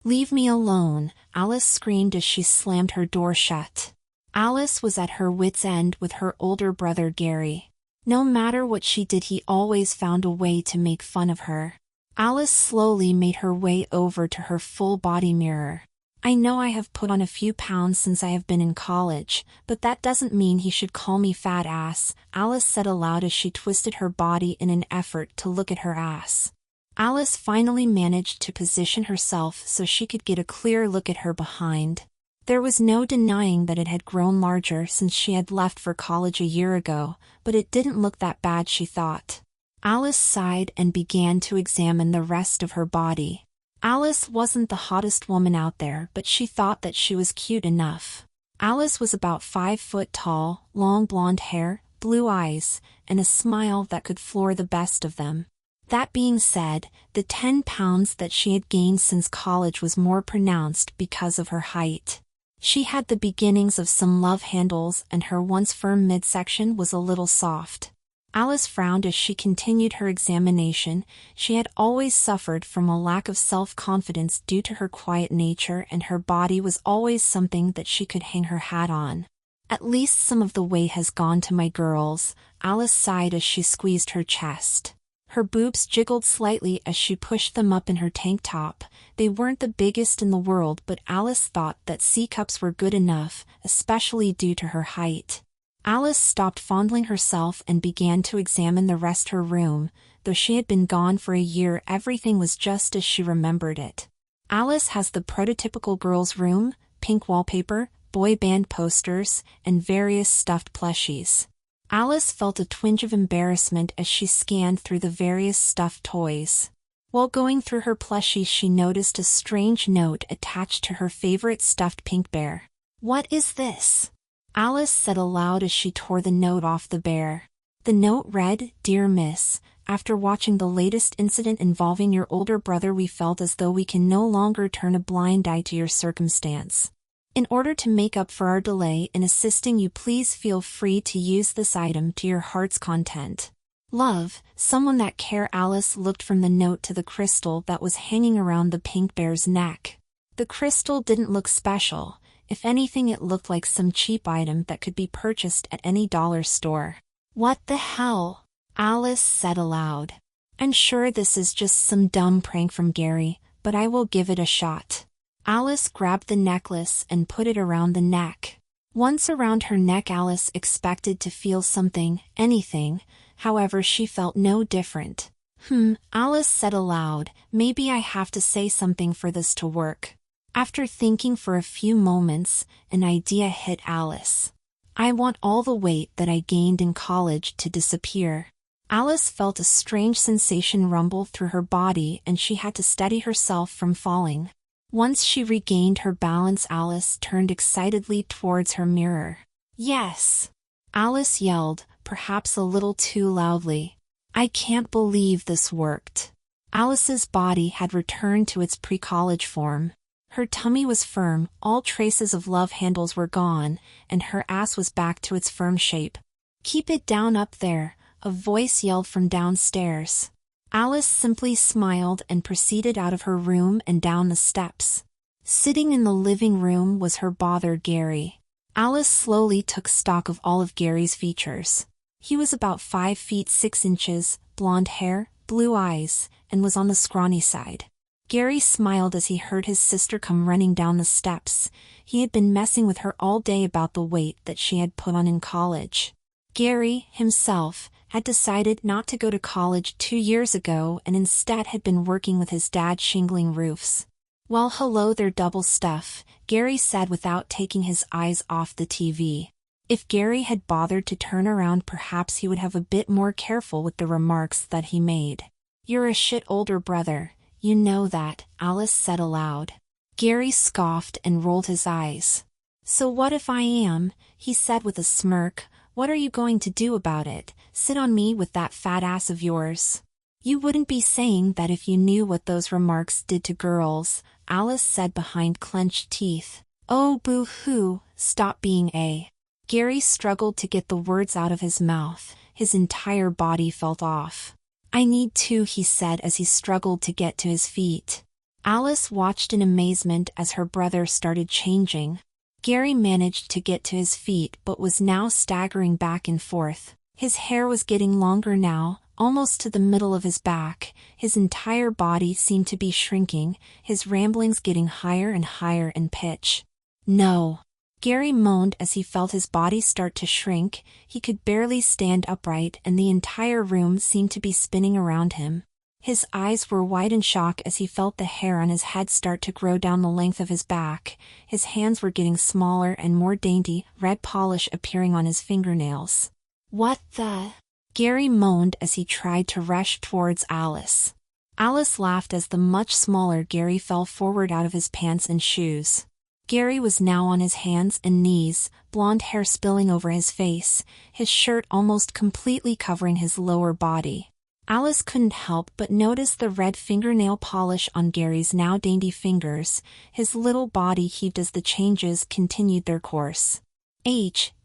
"Leave me alone," Alice screamed as she slammed her door shut. Alice was at her wit's end with her older brother Gary. No matter what she did, he always found a way to make fun of her. Alice slowly made her way over to her full-body mirror. "I know I have put on a few pounds since I have been in college, but that doesn't mean he should call me fat ass," Alice said aloud as she twisted her body in an effort to look at her ass. Alice finally managed to position herself so she could get a clear look at her behind. There was no denying that it had grown larger since she had left for college a year ago, but it didn't look that bad, she thought. Alice sighed and began to examine the rest of her body. Alice wasn't the hottest woman out there, but she thought that she was cute enough. Alice was about 5 foot tall, long blonde hair, blue eyes, and a smile that could floor the best of them. That being said, the 10 pounds that she had gained since college was more pronounced because of her height. She had the beginnings of some love handles, and her once firm midsection was a little soft. Alice frowned as she continued her examination. She had always suffered from a lack of self-confidence due to her quiet nature, and her body was always something that she could hang her hat on. "At least some of the weight has gone to my girls," Alice sighed as she squeezed her chest. Her boobs jiggled slightly as she pushed them up in her tank top. They weren't the biggest in the world, but Alice thought that C-cups were good enough, especially due to her height. Alice stopped fondling herself and began to examine the rest of her room. Though she had been gone for a year, everything was just as she remembered it. Alice has the prototypical girl's room: pink wallpaper, boy band posters, and various stuffed plushies. Alice felt a twinge of embarrassment as she scanned through the various stuffed toys. While going through her plushies, she noticed a strange note attached to her favorite stuffed pink bear. "What is this?" Alice said aloud as she tore the note off the bear. The note read, "Dear Miss, after watching the latest incident involving your older brother, we felt as though we can no longer turn a blind eye to your circumstance. In order to make up for our delay in assisting you, please feel free to use this item to your heart's content. Love, someone that care." Alice looked from the note to the crystal that was hanging around the pink bear's neck. The crystal didn't look special. If anything, it looked like some cheap item that could be purchased at any dollar store. "What the hell?" Alice said aloud. "I'm sure this is just some dumb prank from Gary, but I will give it a shot." Alice grabbed the necklace and put it around the neck. Once around her neck, Alice expected to feel something, anything. However, she felt no different. Alice said aloud, "Maybe I have to say something for this to work." After thinking for a few moments, an idea hit Alice. "I want all the weight that I gained in college to disappear." Alice felt a strange sensation rumble through her body, and she had to steady herself from falling. Once she regained her balance, Alice turned excitedly towards her mirror. "Yes!" Alice yelled, perhaps a little too loudly. "I can't believe this worked." Alice's body had returned to its pre-college form. Her tummy was firm, all traces of love handles were gone, and her ass was back to its firm shape. "Keep it down up there," a voice yelled from downstairs. Alice simply smiled and proceeded out of her room and down the steps. Sitting in the living room was her bother Gary. Alice slowly took stock of all of Gary's features. He was about 5 feet 6 inches, blonde hair, blue eyes, and was on the scrawny side. Gary smiled as he heard his sister come running down the steps. He had been messing with her all day about the weight that she had put on in college. Gary, himself, had decided not to go to college 2 years ago and instead had been working with his dad shingling roofs. "Well, hello there, double stuff," Gary said without taking his eyes off the TV. If Gary had bothered to turn around, perhaps he would have a bit more careful with the remarks that he made. "You're a shit older brother, you know that," Alice said aloud. Gary scoffed and rolled his eyes. "So what if I am?" he said with a smirk. "What are you going to do about it? Sit on me with that fat ass of yours?" "You wouldn't be saying that if you knew what those remarks did to girls," Alice said behind clenched teeth. "Oh, boo-hoo, stop being a..." Gary struggled to get the words out of his mouth. His entire body felt off. "I need to," he said as he struggled to get to his feet. Alice watched in amazement as her brother started changing. Gary managed to get to his feet but was now staggering back and forth. His hair was getting longer now, almost to the middle of his back. His entire body seemed to be shrinking, his ramblings getting higher and higher in pitch. No. Gary moaned as he felt his body start to shrink. He could barely stand upright and the entire room seemed to be spinning around him. His eyes were wide in shock as he felt the hair on his head start to grow down the length of his back. His hands were getting smaller and more dainty, red polish appearing on his fingernails. What the? Gary moaned as he tried to rush towards Alice. Alice laughed as the much smaller Gary fell forward out of his pants and shoes. Gary was now on his hands and knees, blonde hair spilling over his face, his shirt almost completely covering his lower body. Alice couldn't help but notice the red fingernail polish on Gary's now dainty fingers. His little body heaved as the changes continued their course.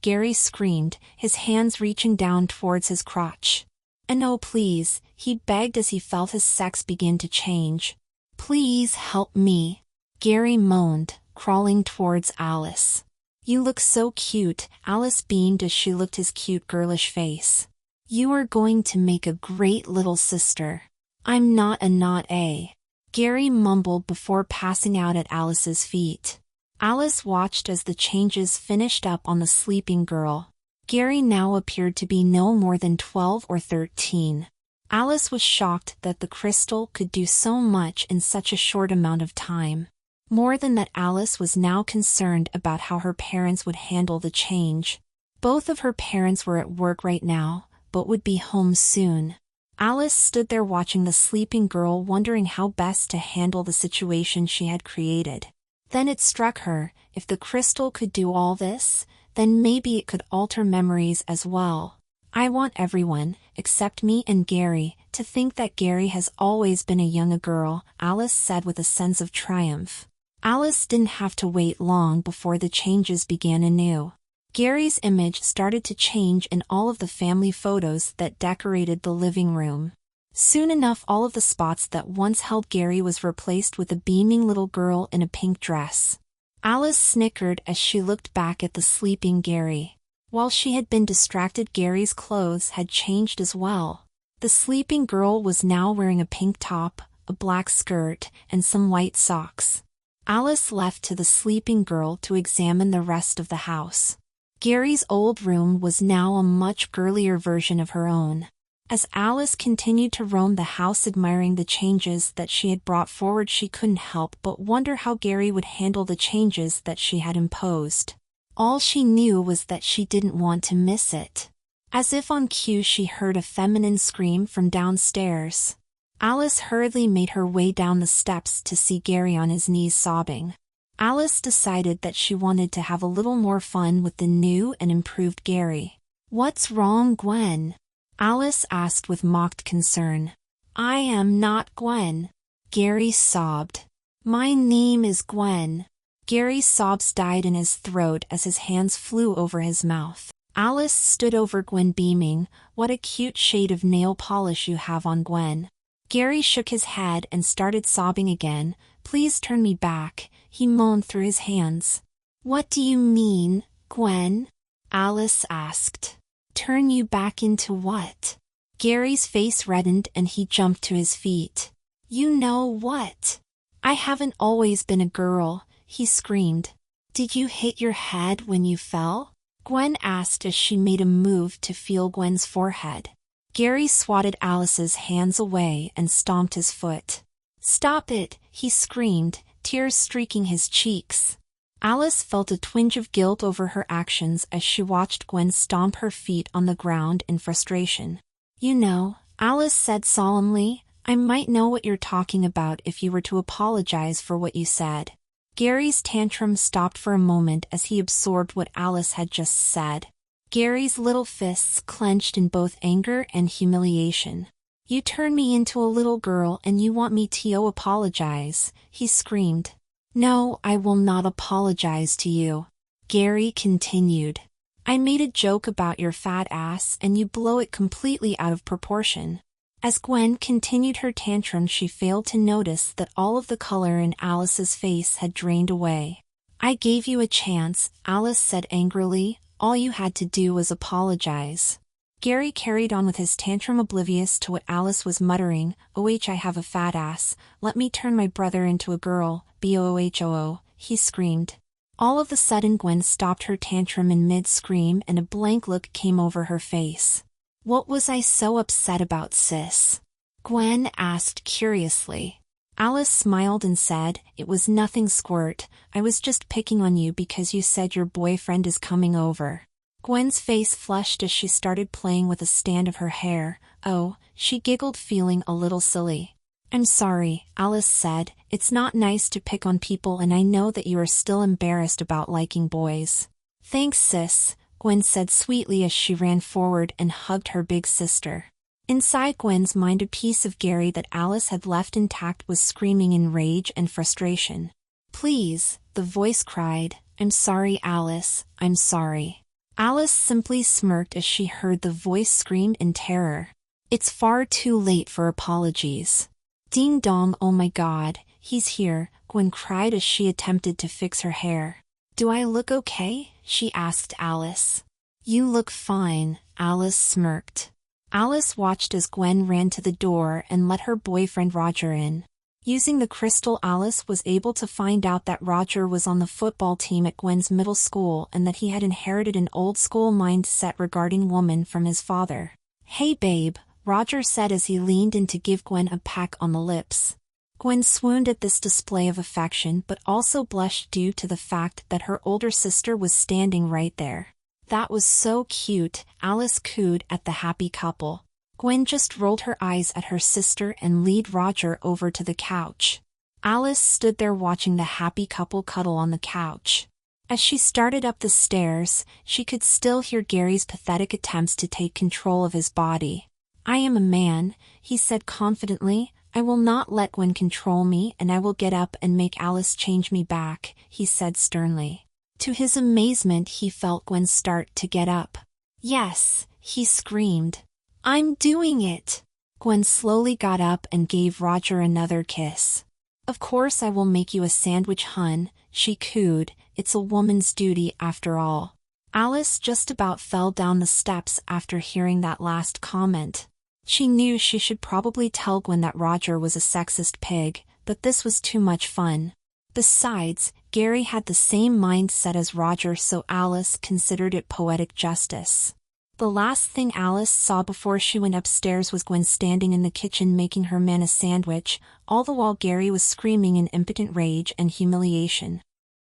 Gary screamed, his hands reaching down towards his crotch. "No, please," he begged as he felt his sex begin to change. "Please help me," Gary moaned, crawling towards Alice. "You look so cute," Alice beamed as she looked his cute girlish face. "You are going to make a great little sister." "I'm not a," Gary mumbled before passing out at Alice's feet. Alice watched as the changes finished up on the sleeping girl. Gary now appeared to be no more than 12 or 13. Alice was shocked that the crystal could do so much in such a short amount of time. More than that, Alice was now concerned about how her parents would handle the change. Both of her parents were at work right now, but would be home soon. Alice stood there watching the sleeping girl, wondering how best to handle the situation she had created. Then it struck her, if the crystal could do all this, then maybe it could alter memories as well. "I want everyone, except me and Gary, to think that Gary has always been a young girl," Alice said with a sense of triumph. Alice didn't have to wait long before the changes began anew. Gary's image started to change in all of the family photos that decorated the living room. Soon enough, all of the spots that once held Gary was replaced with a beaming little girl in a pink dress. Alice snickered as she looked back at the sleeping Gary. While she had been distracted, Gary's clothes had changed as well. The sleeping girl was now wearing a pink top, a black skirt, and some white socks. Alice left to the sleeping girl to examine the rest of the house. Gary's old room was now a much girlier version of her own. As Alice continued to roam the house admiring the changes that she had brought forward, she couldn't help but wonder how Gary would handle the changes that she had imposed. All she knew was that she didn't want to miss it. As if on cue, she heard a feminine scream from downstairs. Alice hurriedly made her way down the steps to see Gary on his knees sobbing. Alice decided that she wanted to have a little more fun with the new and improved Gary. "What's wrong, Gwen?" Alice asked with mocked concern. "I am not Gwen," Gary sobbed. "My name is Gwen." Gary's sobs died in his throat as his hands flew over his mouth. Alice stood over Gwen beaming. "What a cute shade of nail polish you have on, Gwen." Gary shook his head and started sobbing again. "Please turn me back," he moaned through his hands. "What do you mean, Gwen?" Alice asked. "Turn you back into what?" Gary's face reddened and he jumped to his feet. "You know what? I haven't always been a girl," he screamed. "Did you hit your head when you fell?" Gwen asked as she made a move to feel Gwen's forehead. Gary swatted Alice's hands away and stomped his foot. "Stop it," he screamed, tears streaking his cheeks. Alice felt a twinge of guilt over her actions as she watched Gwen stomp her feet on the ground in frustration. "You know," Alice said solemnly, "I might know what you're talking about if you were to apologize for what you said." Gary's tantrum stopped for a moment as he absorbed what Alice had just said. Gary's little fists clenched in both anger and humiliation. "You turned me into a little girl and you want me to apologize," he screamed. "No, I will not apologize to you," Gary continued. "I made a joke about your fat ass and you blow it completely out of proportion. As Gwen continued her tantrum, she failed to notice that all of the color in Alice's face had drained away. I gave you a chance, Alice said angrily. All you had to do was apologize. Gary carried on with his tantrum, oblivious to what Alice was muttering. I have a fat ass. Let me turn my brother into a girl. Bohoo, he screamed. All of a sudden Gwen stopped her tantrum in mid-scream and a blank look came over her face. What was I so upset about, sis? Gwen asked curiously. Alice smiled and said, It was nothing, Squirt. I was just picking on you because you said your boyfriend is coming over. Gwen's face flushed as she started playing with a stand of her hair. Oh, she giggled, feeling a little silly. I'm sorry, Alice said. It's not nice to pick on people and I know that you are still embarrassed about liking boys. Thanks, sis, Gwen said sweetly as she ran forward and hugged her big sister. Inside Gwen's mind, a piece of Gary that Alice had left intact was screaming in rage and frustration. Please, the voice cried. I'm sorry, Alice, I'm sorry. Alice simply smirked as she heard the voice scream in terror. It's far too late for apologies. Ding dong, oh my god, he's here, Gwen cried as she attempted to fix her hair. Do I look okay? She asked Alice. You look fine, Alice smirked. Alice watched as Gwen ran to the door and let her boyfriend Roger in. Using the crystal, Alice was able to find out that Roger was on the football team at Gwen's middle school and that he had inherited an old-school mindset regarding women from his father. Hey babe, Roger said as he leaned in to give Gwen a peck on the lips. Gwen swooned at this display of affection but also blushed due to the fact that her older sister was standing right there. That was so cute, Alice cooed at the happy couple. Gwen just rolled her eyes at her sister and led Roger over to the couch. Alice stood there watching the happy couple cuddle on the couch. As she started up the stairs, she could still hear Gary's pathetic attempts to take control of his body. I am a man, he said confidently. I will not let Gwen control me and I will get up and make Alice change me back, he said sternly. To his amazement, he felt Gwen start to get up. Yes, he screamed. I'm doing it! Gwen slowly got up and gave Roger another kiss. Of course I will make you a sandwich, hun, she cooed. It's a woman's duty after all. Alice just about fell down the steps after hearing that last comment. She knew she should probably tell Gwen that Roger was a sexist pig, but this was too much fun. Besides, Gary had the same mindset as Roger, so Alice considered it poetic justice. The last thing Alice saw before she went upstairs was Gwen standing in the kitchen making her man a sandwich, all the while Gary was screaming in impotent rage and humiliation.